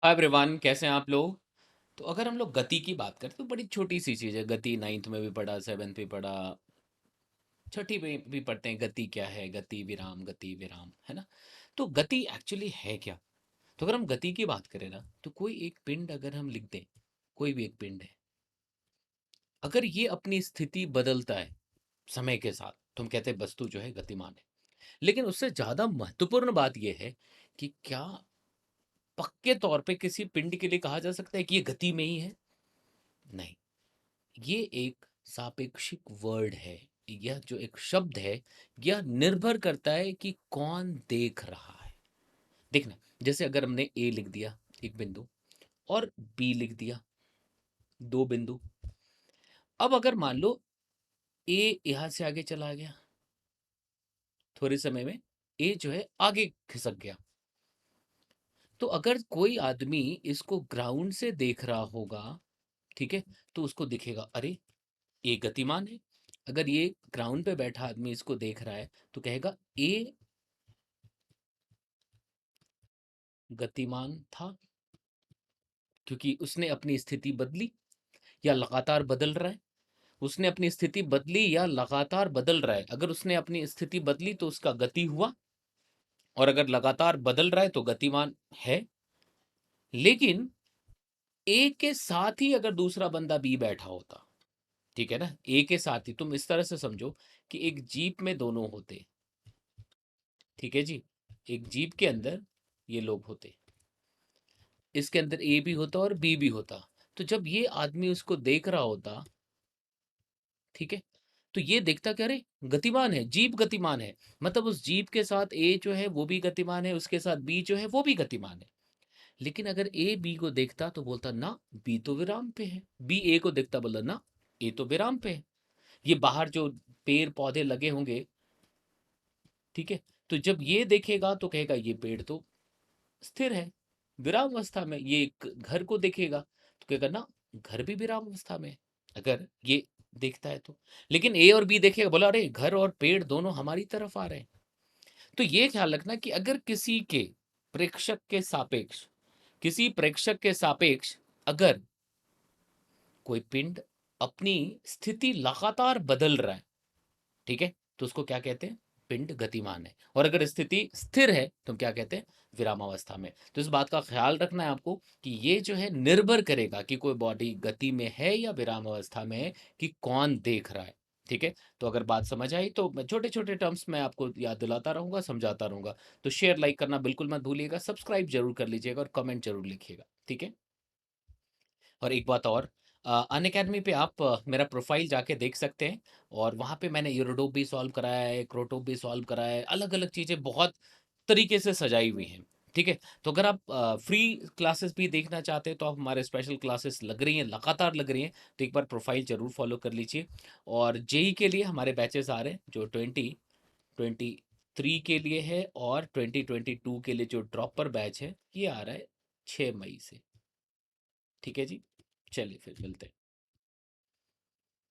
Hi everyone, कैसे हैं आप लोग। तो अगर हम लोग गति की बात करें तो बड़ी छोटी सी चीज़ है। गति नाइन्थ में भी पढ़ा, सेवेंथ भी पढ़ा, छठी में भी पढ़ते हैं। गति क्या है? गति विराम, है ना। तो गति एक्चुअली है क्या? तो अगर हम गति की बात करें ना, तो कोई एक पिंड अगर हम लिख दें, कोई भी एक पिंड है, अगर ये अपनी स्थिति बदलता है समय के साथ, तो हम कहते हैं वस्तु जो है गतिमान है। लेकिन उससे ज़्यादा महत्वपूर्ण बात यह है कि क्या पक्के तौर पे किसी पिंड के लिए कहा जा सकता है कि ये गति में ही है? नहीं। ये एक सापेक्षिक वर्ड है। यह जो एक शब्द है, यह निर्भर करता है कि कौन देख रहा है। देखना, जैसे अगर हमने ए लिख दिया एक बिंदु, और बी लिख दिया दो बिंदु। अब अगर मान लो ए यहां से आगे चला गया, थोड़े समय में ए जो है आगे खिसक गया, तो अगर कोई आदमी इसको ग्राउंड से देख रहा होगा, ठीक है, तो उसको दिखेगा अरे ए गतिमान है। अगर ये ग्राउंड पे बैठा आदमी इसको देख रहा है तो कहेगा ए गतिमान था, क्योंकि उसने अपनी स्थिति बदली या लगातार बदल रहा है। उसने अपनी स्थिति बदली या लगातार बदल रहा है। अगर उसने अपनी स्थिति बदली तो उसका गति हुआ, और अगर लगातार बदल रहा है तो गतिमान है। लेकिन ए के साथ ही अगर दूसरा बंदा बी बैठा होता, ठीक है ना, ए के साथ ही, तुम इस तरह से समझो कि एक जीप में दोनों होते, ठीक है जी, एक जीप के अंदर ये लोग होते, इसके अंदर ए भी होता और बी भी होता। तो जब ये आदमी उसको देख रहा होता, ठीक है, तो ये देखता कि अरे गतिमान है, जीप गतिमान है, मतलब उस जीप के साथ ए जो है वो भी गतिमान है, उसके साथ बी जो है वो भी गतिमान है। लेकिन अगर ए बी को देखता तो बोलता ना, बी तो विराम पे है। बी ए को देखता, बोला ना, ए तो विराम पे है। ये बाहर जो पेड़ पौधे लगे होंगे, ठीक है, तो जब ये देखेगा तो कहेगा ये पेड़ तो स्थिर है, विराम अवस्था में। ये एक घर को देखेगा तो कहेगा ना, घर भी विराम अवस्था में है, अगर ये देखता है तो। लेकिन ए और बी देखेगा, बोला अरे घर और पेड़ दोनों हमारी तरफ आ रहे हैं। तो ये ख्याल रखना कि अगर किसी के प्रेक्षक के सापेक्ष, किसी प्रेक्षक के सापेक्ष अगर कोई पिंड अपनी स्थिति लगातार बदल रहा है, ठीक है, तो उसको क्या कहते हैं? पिंड गतिमान है। और अगर स्थिति स्थिर है तो हम क्या कहते हैं? विरामावस्था में। तो इस बात का ख्याल रखना है आपको कि ये जो है निर्भर करेगा कि कोई बॉडी गति में है या विराम अवस्था में है, कि कौन देख रहा है। ठीक है, तो अगर बात समझ आई तो मैं छोटे छोटे टर्म्स में आपको याद दिलाता रहूंगा, समझाता रहूंगा। तो शेयर लाइक करना बिल्कुल मत भूलिएगा, सब्सक्राइब जरूर कर लीजिएगा और कमेंट जरूर लिखिएगा, ठीक है। और एक बात और, अन अकेडमी पे आप मेरा प्रोफाइल जाके देख सकते हैं, और वहाँ पे मैंने यूरोडोप भी सॉल्व कराया है, क्रोटोप भी सॉल्व कराया है, अलग अलग चीज़ें बहुत तरीके से सजाई हुई हैं, ठीक है। तो अगर आप फ्री क्लासेस भी देखना चाहते हैं तो आप, हमारे स्पेशल क्लासेस लग रही हैं, लगातार लग रही हैं, तो एक बार प्रोफाइल जरूर फॉलो कर लीजिए। और जेई के लिए हमारे बैचेस आ रहे हैं, जो 2023 के लिए है, और 2022 के लिए जो ड्रॉपर बैच है, ये आ रहा है 6 मई से। ठीक है जी, चलिए फिर मिलते हैं।